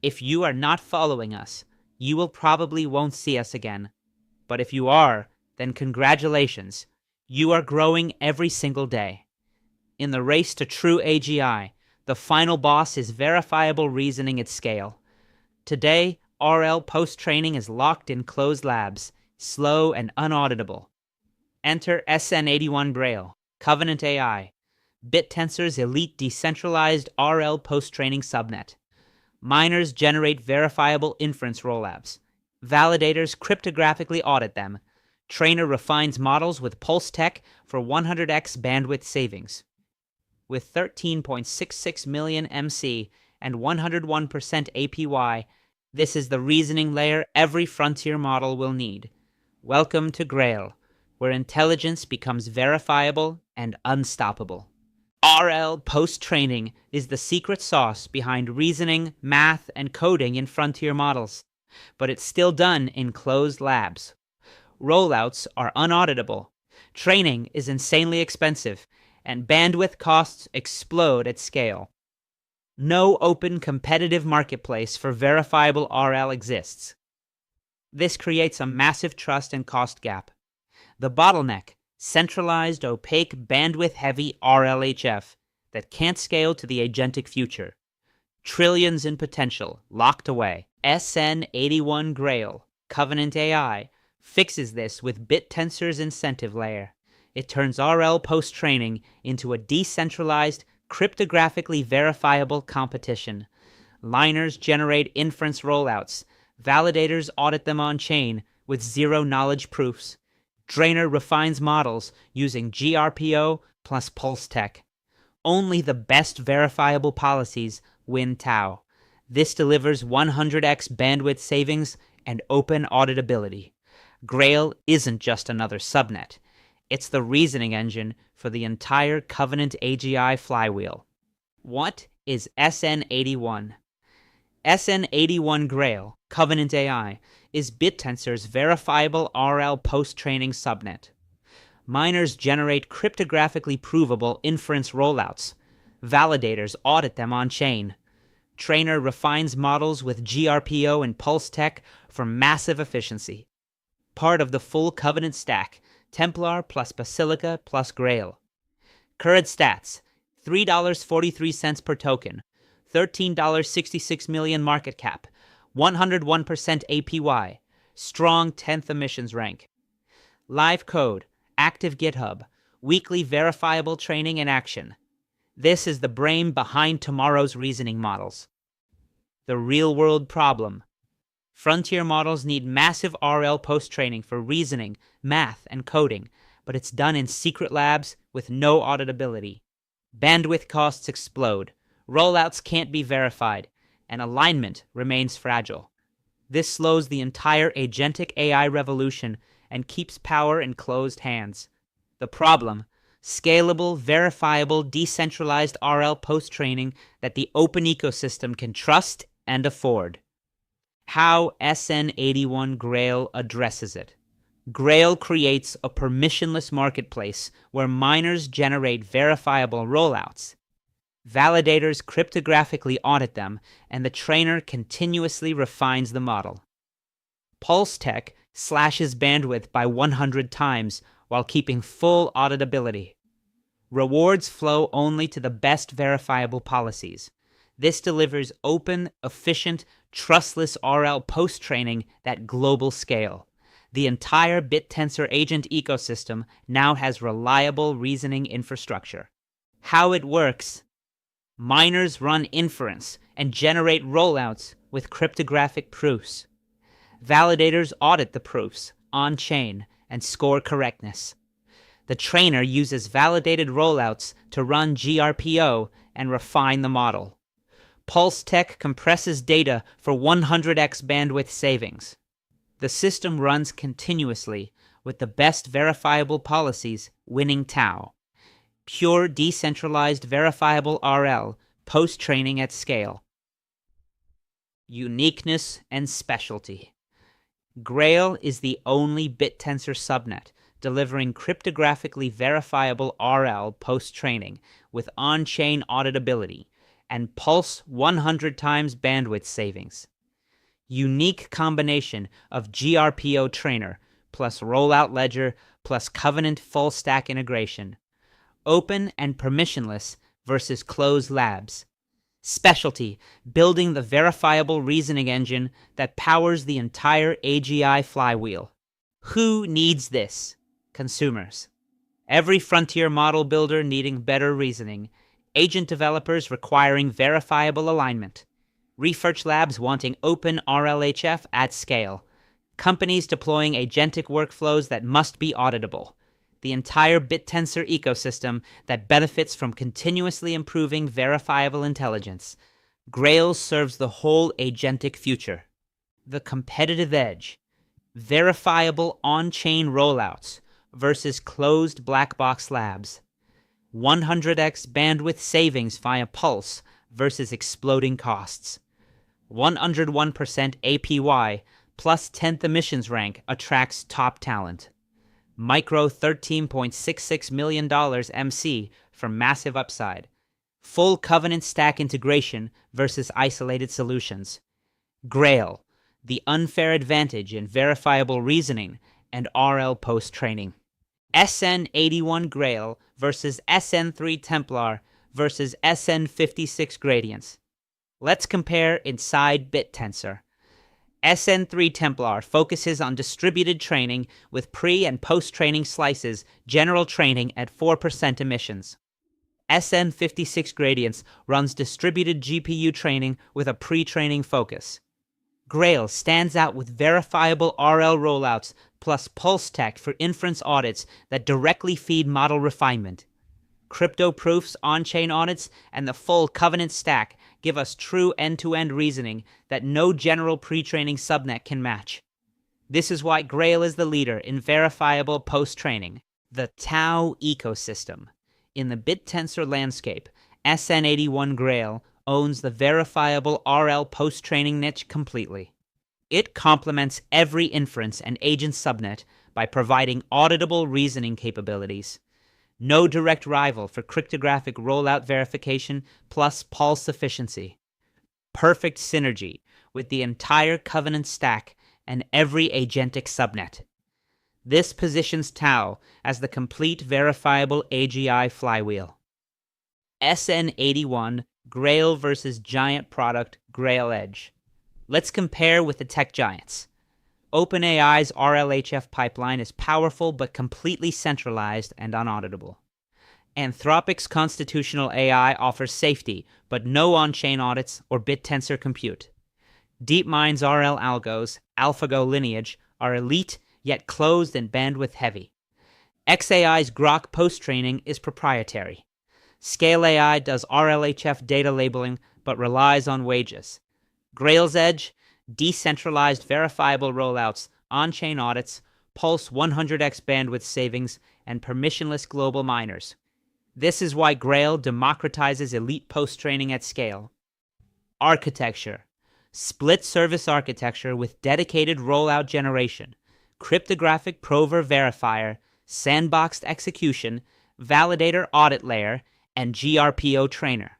If you are not following us, you will probably won't see us again. But if you are, then congratulations. You are growing every single day. In the race to true AGI, the final boss is verifiable reasoning at scale. Today, RL post-training is locked in closed labs, slow and unauditable. Enter SN81 Grail, Covenant AI, Bittensor's elite decentralized RL post-training subnet. Miners generate verifiable inference rollouts. Validators cryptographically audit them. Trainer refines models with Pulse Tech for 100x bandwidth savings. With 13.66 million MC and 101% APY, this is the reasoning layer every frontier model will need. Welcome to Grail, where intelligence becomes verifiable and unstoppable. RL post-training is the secret sauce behind reasoning, math, and coding in frontier models, but it's still done in closed labs. Rollouts are unauditable, training is insanely expensive, and bandwidth costs explode at scale. No open competitive marketplace for verifiable RL exists. This creates a massive trust and cost gap. The bottleneck, centralized, opaque, bandwidth-heavy RLHF that can't scale to the agentic future. Trillions in potential, locked away. SN81 Grail, Covenant AI, fixes this with Bittensor's incentive layer. It turns RL post-training into a decentralized, cryptographically verifiable competition. Liners generate inference rollouts. Validators audit them on-chain with zero-knowledge proofs. Trainer refines models using GRPO plus Pulse Tech. Only the best verifiable policies win TAO. This delivers 100x bandwidth savings and open auditability. Grail isn't just another subnet. It's the reasoning engine for the entire Covenant AGI flywheel. What is SN81? SN81 Grail, Covenant AI, is Bittensor's verifiable RL post-training subnet. Miners generate cryptographically provable inference rollouts. Validators audit them on-chain. Trainer refines models with GRPO and Pulse Tech for massive efficiency. Part of the full Covenant stack, Templar plus Basilica plus Grail. Current stats, $3.43 per token, $13.66 million market cap, 101% APY, strong 10th emissions rank. Live code, active GitHub, weekly verifiable training in action. This is the brain behind tomorrow's reasoning models. The real-world problem. Frontier models need massive RL post-training for reasoning, math, and coding, but it's done in secret labs with no auditability. Bandwidth costs explode, rollouts can't be verified, and alignment remains fragile. This slows the entire agentic AI revolution and keeps power in closed hands. The problem: scalable, verifiable, decentralized RL post-training that the open ecosystem can trust and afford. How SN81 Grail addresses it. Grail creates a permissionless marketplace where miners generate verifiable rollouts. Validators cryptographically audit them, and the trainer continuously refines the model. Pulse Tech slashes bandwidth by 100 times while keeping full auditability. Rewards flow only to the best verifiable policies. This delivers open, efficient, trustless RL post-training at global scale. The entire Bittensor agent ecosystem now has reliable reasoning infrastructure. How it works: miners run inference and generate rollouts with cryptographic proofs. Validators audit the proofs on-chain and score correctness. The trainer uses validated rollouts to run GRPO and refine the model. Pulse Tech compresses data for 100x bandwidth savings. The system runs continuously, with the best verifiable policies winning TAO. Pure decentralized verifiable RL, post-training at scale. Uniqueness and specialty. Grail is the only Bittensor subnet delivering cryptographically verifiable RL post-training with on-chain auditability, and pulse 100 times bandwidth savings. Unique combination of GRPO trainer plus rollout ledger plus Covenant full stack integration. Open and permissionless versus closed labs. Specialty, building the verifiable reasoning engine that powers the entire AGI flywheel. Who needs this? Consumers. Every frontier model builder needing better reasoning, agent developers requiring verifiable alignment, research labs wanting open RLHF at scale, companies deploying agentic workflows that must be auditable, the entire Bittensor ecosystem that benefits from continuously improving verifiable intelligence. Grail serves the whole agentic future. The competitive edge. Verifiable on-chain rollouts versus closed black box labs. 100x bandwidth savings via Pulse versus exploding costs. 101% APY plus 10th emissions rank attracts top talent. Micro $13.66 million MC for massive upside. Full Covenant stack integration versus isolated solutions. Grail, the unfair advantage in verifiable reasoning and RL post-training. SN81 Grail versus SN3 Templar versus SN56 Gradients. Let's compare inside Bittensor. SN3 Templar focuses on distributed training with pre- and post-training slices, general training at 4% emissions. SN56 Gradients runs distributed GPU training with a pre-training focus. Grail stands out with verifiable RL rollouts plus Pulse Tech for inference audits that directly feed model refinement. Crypto proofs, on-chain audits, and the full Covenant stack give us true end-to-end reasoning that no general pre-training subnet can match. This is why Grail is the leader in verifiable post-training. The TAO Ecosystem. In the Bittensor landscape, SN81 Grail owns the verifiable RL post-training niche completely. It complements every inference and agent subnet by providing auditable reasoning capabilities. No direct rival for cryptographic rollout verification plus pulse efficiency. Perfect synergy with the entire Covenant stack and every agentic subnet. This positions TAO as the complete verifiable AGI flywheel. SN81 Grail versus giant product Grail Edge. Let's compare with the tech giants. OpenAI's RLHF pipeline is powerful but completely centralized and unauditable. Anthropic's constitutional AI offers safety, but no on-chain audits or Bittensor compute. DeepMind's RL algos, AlphaGo lineage, are elite yet closed and bandwidth heavy. xAI's Grok post-training is proprietary. Scale AI does RLHF data labeling but relies on wages. Grail's Edge, decentralized verifiable rollouts, on-chain audits, Pulse 100x bandwidth savings, and permissionless global miners. This is why Grail democratizes elite post-training at scale. Architecture. Split service architecture with dedicated rollout generation, cryptographic prover verifier, sandboxed execution, validator audit layer, and GRPO trainer.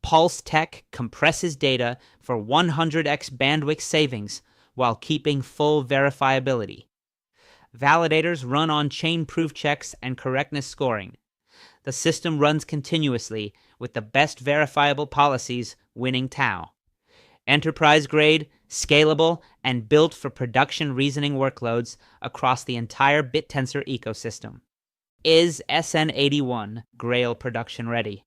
Pulse Tech compresses data for 100x bandwidth savings while keeping full verifiability. Validators run on chain proof checks and correctness scoring. The system runs continuously with the best verifiable policies winning TAO. Enterprise grade, scalable, and built for production reasoning workloads across the entire Bittensor ecosystem. Is SN81 Grail production ready?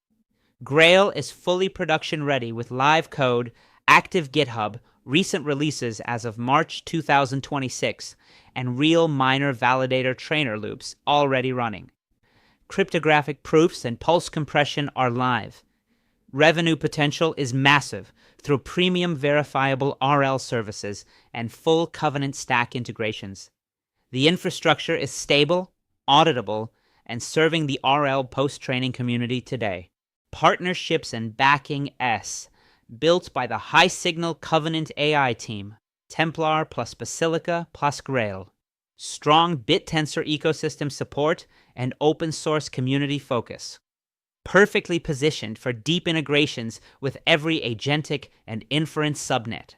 Grail is fully production ready with live code, active GitHub, recent releases as of March 2026, and real miner validator trainer loops already running. Cryptographic proofs and pulse compression are live. Revenue potential is massive through premium verifiable RL services and full Covenant stack integrations. The infrastructure is stable, auditable, and serving the RL post-training community today. Partnerships and backing built by the high-signal Covenant AI team, Templar plus Basilica plus Grail. Strong Bittensor ecosystem support and open-source community focus. perfectly positioned for deep integrations with every agentic and inference subnet.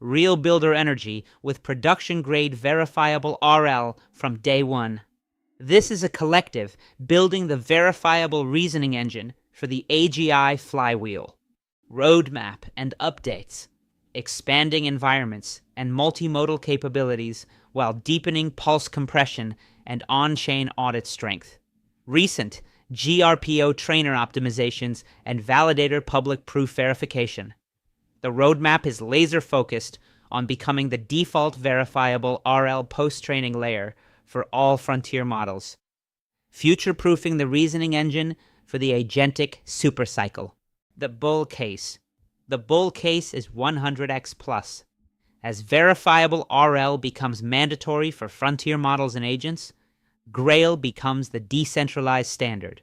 Real builder energy with production-grade verifiable RL from day one. This is a collective building the verifiable reasoning engine for the AGI flywheel. Roadmap and updates, expanding environments and multimodal capabilities while deepening pulse compression and on-chain audit strength. Recent GRPO trainer optimizations and validator public proof verification. The roadmap is laser-focused on becoming the default verifiable RL post-training layer for all frontier models, future-proofing the reasoning engine for the agentic supercycle. The bull case. The bull case is 100x plus. As verifiable RL becomes mandatory for frontier models and agents, Grail becomes the decentralized standard.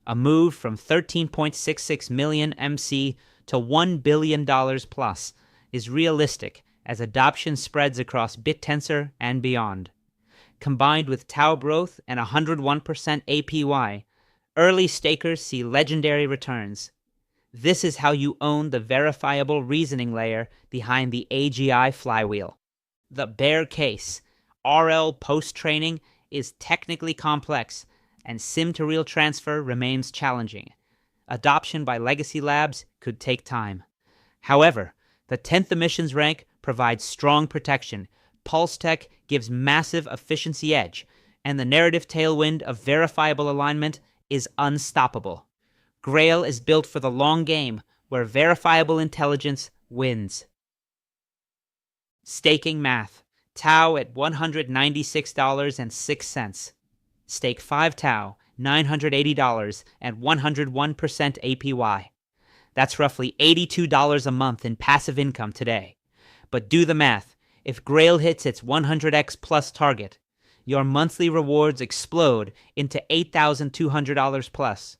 A move from 13.66 million MC to $1 billion plus is realistic as adoption spreads across Bittensor and beyond. Combined with TAO growth and 101% APY, early stakers see legendary returns. This is how you own the verifiable reasoning layer behind the AGI flywheel. The bear case. RL post-training is technically complex, and sim-to-real transfer remains challenging. Adoption by legacy labs could take time. However, the 10th emissions rank provides strong protection, PulseTech gives massive efficiency edge, and the narrative tailwind of verifiable alignment is unstoppable. Grail is built for the long game, where verifiable intelligence wins. Staking math. TAO at $196.06. Stake 5 TAO, $980 and 101% APY. That's roughly $82 a month in passive income today. But do the math. If Grail hits its 100x plus target, your monthly rewards explode into $8,200 plus.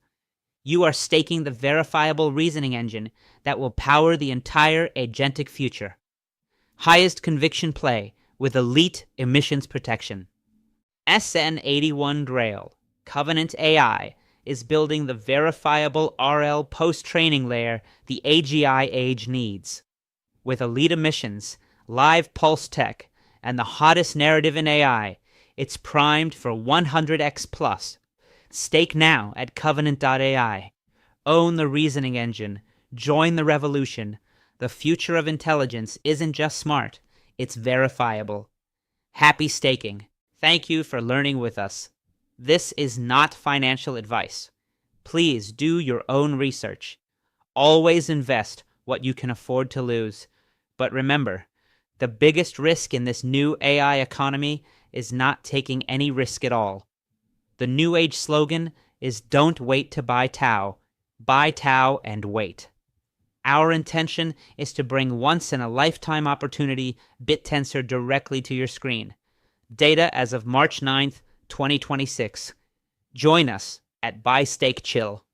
You are staking the verifiable reasoning engine that will power the entire agentic future. Highest conviction play with elite emissions protection. SN81 Grail, Covenant AI, is building the verifiable RL post-training layer the AGI age needs. With elite emissions, live pulse tech, and the hottest narrative in AI, it's primed for 100x plus. Stake now at Covenant.ai. Own the reasoning engine. Join the revolution. The future of intelligence isn't just smart, it's verifiable. Happy staking. Thank you for learning with us. This is not financial advice. Please do your own research. Always invest what you can afford to lose. But remember, the biggest risk in this new AI economy is not taking any risk at all. The New Age slogan is "Don't wait to buy TAO. Buy TAO and wait." Our intention is to bring once-in-a-lifetime opportunity Bittensor directly to your screen. Data as of March 9th, 2026. Join us at Buy Stake Chill.